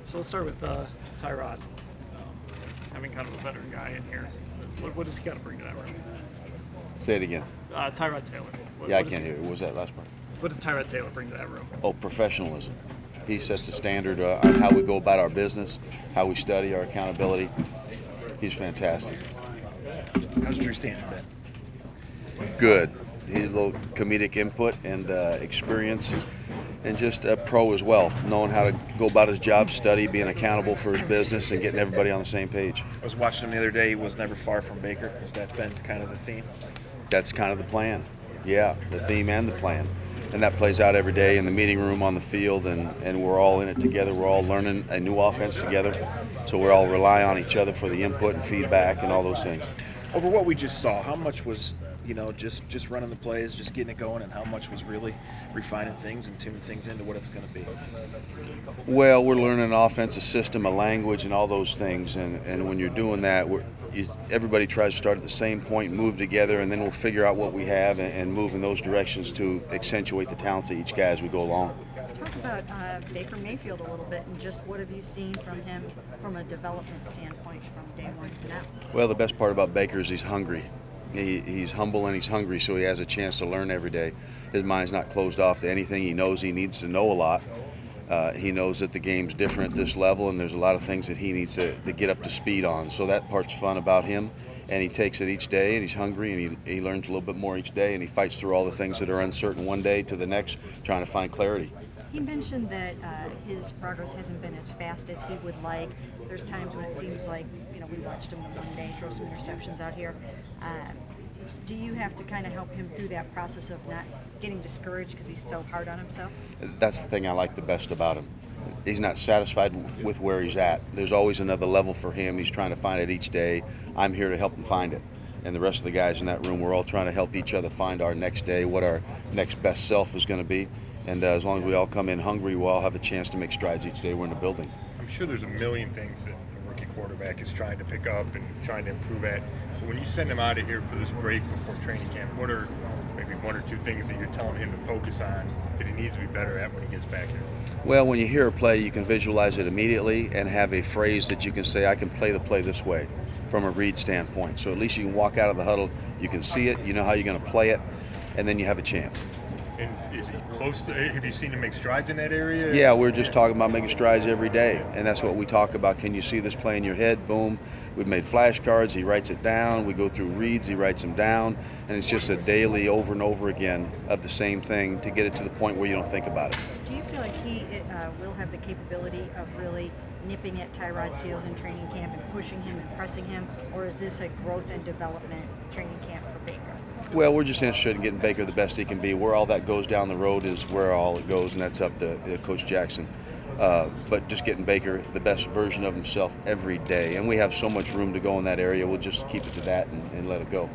So let's start with Tyrod. Having kind of a veteran guy in here, what does he got to bring to that room? Say it again. Tyrod Taylor. Yeah, I can't hear you. What was that last part? What does Tyrod Taylor bring to that room? Oh, professionalism. He sets a standard on how we go about our business, how we study our accountability. He's fantastic. How's Drew Stanton been? Good. He's a little comedic input and experience, and just a pro as well, knowing how to go about his job, study, being accountable for his business, and getting everybody on the same page. I was watching him the other day. He was never far from Baker. Has that been kind of the theme? That's kind of the plan. Yeah, the theme and the plan. And that plays out every day in the meeting room, on the field, and we're all in it together. We're all learning a new offense together. So we're all rely on each other for the input and feedback and all those things. Over what we just saw, how much was just running the plays, just getting it going, and how much was really refining things and tuning things into what it's going to be? Well, we're learning an offensive system, a language, and all those things. And when you're doing that, everybody tries to start at the same point, move together, and then we'll figure out what we have and move in those directions to accentuate the talents of each guy as we go along. Talk about Baker Mayfield a little bit, and just what have you seen from him from a development standpoint from day one to now? Well, the best part about Baker is he's hungry. He's humble and he's hungry, so he has a chance to learn every day. His mind's not closed off to anything. He knows he needs to know a lot. He knows that the game's different at this level, and there's a lot of things that he needs to get up to speed on. So that part's fun about him, and he takes it each day, and he's hungry, and he learns a little bit more each day, and he fights through all the things that are uncertain one day to the next, trying to find clarity. He mentioned that his progress hasn't been as fast as he would like. There's times when it seems like, we watched him one day throw some interceptions out here. Do you have to kind of help him through that process of not getting discouraged because he's so hard on himself? That's the thing I like the best about him. He's not satisfied with where he's at. There's always another level for him. He's trying to find it each day. I'm here to help him find it. And the rest of the guys in that room, we're all trying to help each other find our next day, what our next best self is going to be. And as long as we all come in hungry, we'll all have a chance to make strides each day we're in the building. I'm sure there's a million things that a rookie quarterback is trying to pick up and trying to improve at. But when you send him out of here for this break before training camp, what are maybe one or two things that you're telling him to focus on that he needs to be better at when he gets back here? Well, when you hear a play, you can visualize it immediately and have a phrase that you can say, I can play the play this way from a read standpoint. So at least you can walk out of the huddle, you can see it, you know how you're going to play it, and then you have a chance. And is he close to, have you seen him make strides in that area? Yeah, we're just talking about making strides every day, and that's what we talk about. Can you see this play in your head? Boom. We've made flashcards. He writes it down. We go through reads. He writes them down, and it's just a daily over and over again of the same thing to get it to the point where you don't think about it. Do you feel like he will have the capability of really nipping at Tyrod's heels in training camp and pushing him and pressing him, or is this a growth and development training camp for Baker? Well, we're just interested in getting Baker the best he can be. Where all that goes down the road is where all it goes, and that's up to Coach Jackson. But just getting Baker the best version of himself every day. And we have so much room to go in that area, we'll just keep it to that and let it go.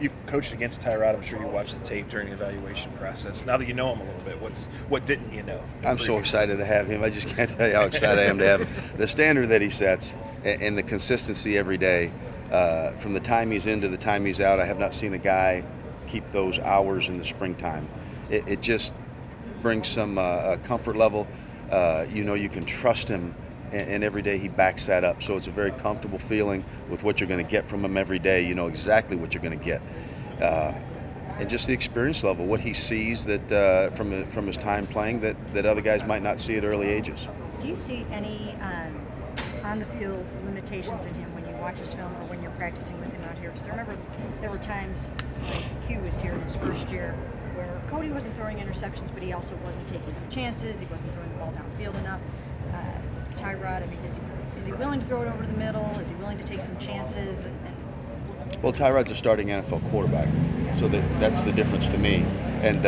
You've coached against Tyrod. I'm sure you watched the tape during the evaluation process. Now that you know him a little bit, what didn't you know? I'm so excited to have him. I just can't tell you how excited I am to have him. The standard that he sets and the consistency every day, from the time he's in to the time he's out, I have not seen a guy keep those hours in the springtime. It just brings some comfort level. You can trust him, and every day he backs that up. So it's a very comfortable feeling with what you're going to get from him every day. You know exactly what you're going to get. And just the experience level, what he sees that from his time playing that other guys might not see at early ages. Do you see any on-the-field limitations in him when you watch his film or when you're practicing with him out here? Because I remember there were times when Hugh was here in his first year where Cody wasn't throwing interceptions, but he also wasn't taking enough chances. He wasn't throwing the ball downfield enough. Tyrod, I mean, is he willing to throw it over the middle? Is he willing to take some chances? Well, Tyrod's a starting NFL quarterback, so that's the difference to me. And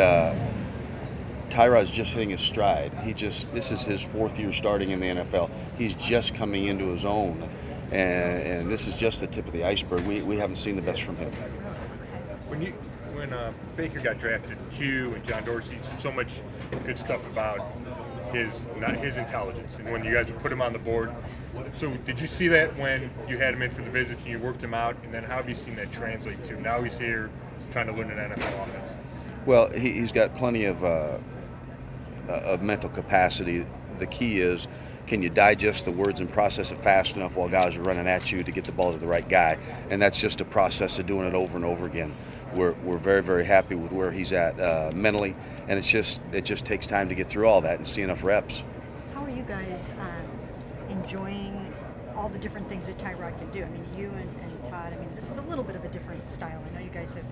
Tyrod's just hitting his stride. This is his fourth year starting in the NFL. He's just coming into his own, and this is just the tip of the iceberg. We haven't seen the best from him. When Baker got drafted, Hugh and John Dorsey said so much good stuff about his intelligence, and when you guys put him on the board. So did you see that when you had him in for the visits and you worked him out, and then how have you seen that translate to now he's here trying to learn an NFL offense? Well, he's got plenty of mental capacity. The key is, can you digest the words and process it fast enough while guys are running at you to get the ball to the right guy? And that's just a process of doing it over and over again. We're very, very happy with where he's at mentally, and it just takes time to get through all that and see enough reps. How are you guys enjoying all the different things that Tyrod can do? I mean, you and Todd, I mean, this is a little bit of a different style. I know you guys have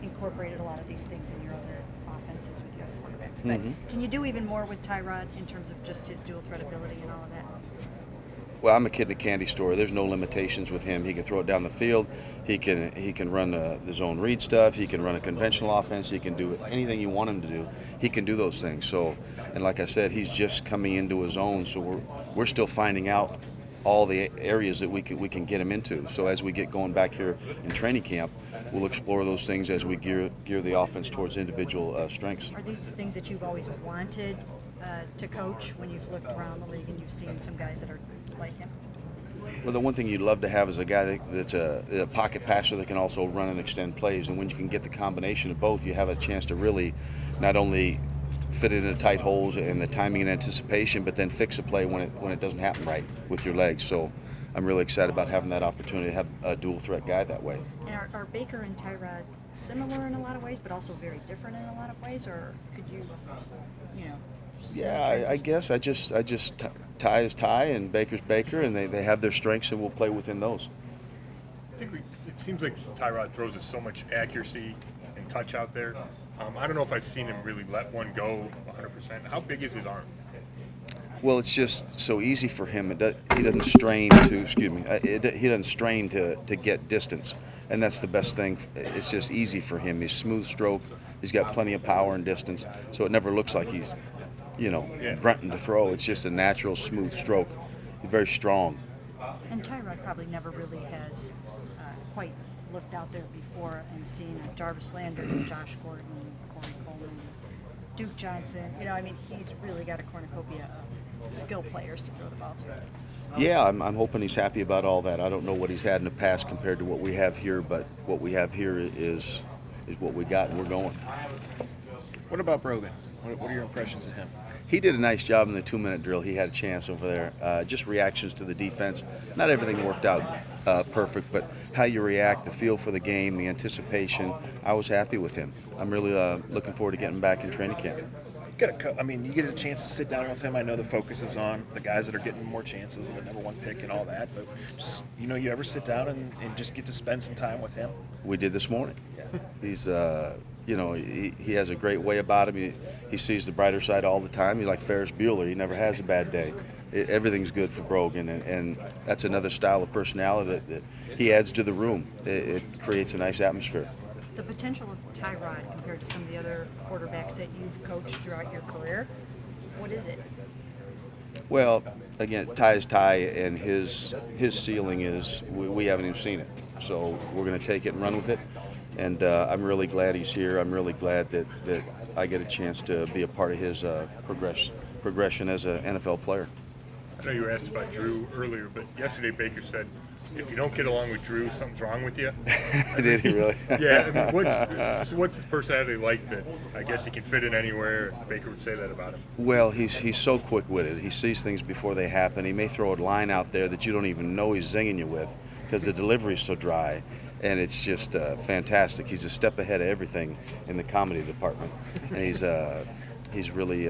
incorporated a lot of these things in your other offenses with your other quarterbacks, but can you do even more with Tyrod in terms of just his dual threat ability and all of that? Well, I'm a kid in a candy store. There's no limitations with him. He can throw it down the field. He can run the zone read stuff. He can run a conventional offense. He can do anything you want him to do. He can do those things. So, and like I said, he's just coming into his own. So we're still finding out all the areas that we can get him into. So as we get going back here in training camp, we'll explore those things as we gear the offense towards individual strengths. Are these things that you've always wanted to coach when you've looked around the league and you've seen some guys that are like him? Well, the one thing you'd love to have is a guy that's a pocket passer that can also run and extend plays. And when you can get the combination of both, you have a chance to really not only fit it into tight holes and the timing and anticipation, but then fix a play when it doesn't happen right with your legs. So I'm really excited about having that opportunity to have a dual threat guy that way. And are Baker and Tyrod similar in a lot of ways, but also very different in a lot of ways? Or could you know? Yeah, I guess I just Ty is Ty and Baker's Baker, and they have their strengths, and we'll play within those. I think it seems like Tyrod throws us so much accuracy and touch out there. I don't know if I've seen him really let one go 100%. How big is his arm? Well, it's just so easy for him. He doesn't strain to. He doesn't strain to get distance, and that's the best thing. It's just easy for him. He's smooth stroke. He's got plenty of power and distance, so it never looks like he's, grunting to throw. It's just a natural, smooth stroke. He's very strong. And Tyrod probably never really has quite looked out there before and seen Jarvis Landry, Josh Gordon, Corey Coleman, Duke Johnson. I mean, he's really got a cornucopia of skill players to throw the ball to. Yeah, I'm hoping he's happy about all that. I don't know what he's had in the past compared to what we have here, but what we have here is what we got, and we're going. What about Brogan? What are your impressions of him? He did a nice job in the 2-minute drill. He had a chance over there. Just reactions to the defense. Not everything worked out perfect, but how you react, the feel for the game, the anticipation, I was happy with him. I'm really looking forward to getting back in training camp. You get a chance to sit down with him. I know the focus is on the guys that are getting more chances and the number one pick and all that, but just, you ever sit down and just get to spend some time with him? We did this morning. Yeah. He's, he has a great way about him. He sees the brighter side all the time. He's like Ferris Bueller. He never has a bad day. Everything's good for Brogan, and that's another style of personality that he adds to the room. It creates a nice atmosphere. The potential of Tyrod compared to some of the other quarterbacks that you've coached throughout your career, what is it? Well, again, Ty is Ty, and his ceiling is we haven't even seen it. So we're going to take it and run with it. And I'm really glad he's here. I'm really glad that I get a chance to be a part of his progression as an NFL player. I know you were asked about Drew earlier, but yesterday Baker said, if you don't get along with Drew, something's wrong with you. Did he really? Yeah. I mean, what's his personality like that I guess he can fit in anywhere? Baker would say that about him. Well, he's so quick-witted. He sees things before they happen. He may throw a line out there that you don't even know he's zinging you with because the delivery's so dry. And it's just fantastic. He's a step ahead of everything in the comedy department. And he's really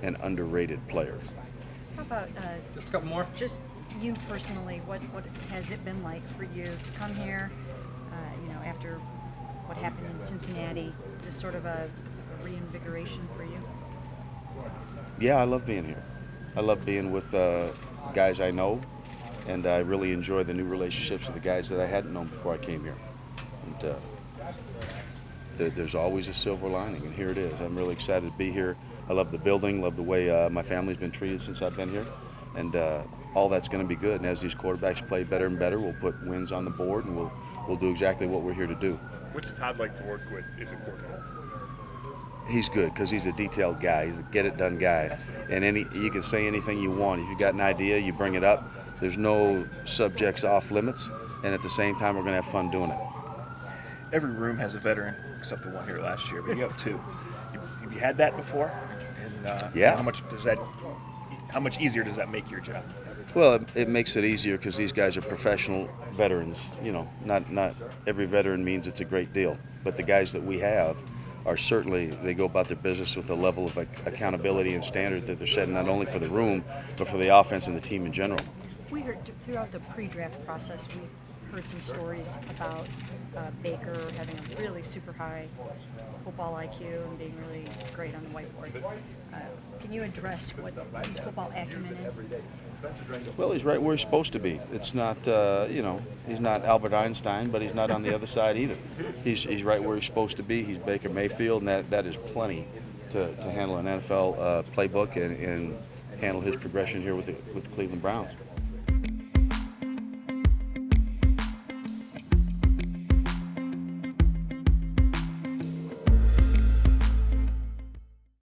an underrated player. How about Just a couple more. just you personally, what has it been like for you to come here, after what happened in Cincinnati? Is this sort of a reinvigoration for you? Yeah, I love being here. I love being with guys I know, and I really enjoy the new relationships with the guys that I hadn't known before I came here. And there's always a silver lining, and here it is. I'm really excited to be here. I love the building, love the way my family's been treated since I've been here, and all that's going to be good. And as these quarterbacks play better and better, we'll put wins on the board, and we'll do exactly what we're here to do. What's Todd like to work with as a coordinator? He's good because he's a detailed guy. He's a get-it-done guy. And you can say anything you want. If you got an idea, you bring it up. There's no subjects off limits, and at the same time, we're going to have fun doing it. Every room has a veteran, except the one here last year, but you have two. Have you had that before? And Yeah. How much does that how much easier does that make your job? Well, it makes it easier because these guys are professional veterans. You know, not every veteran means it's a great deal, but the guys that we have are certainly, they go about their business with a level of accountability and standard that they're setting not only for the room, but for the offense and the team in general. We heard throughout the pre-draft process, we heard some stories about Baker having a really super high football IQ and being really great on the whiteboard. Can you address what his football acumen is? Well, he's right where he's supposed to be. It's not, you know, he's not Albert Einstein, but he's not on the other side either. He's right where he's supposed to be. He's Baker Mayfield, and that is plenty to handle an NFL playbook and handle his progression here with the Cleveland Browns.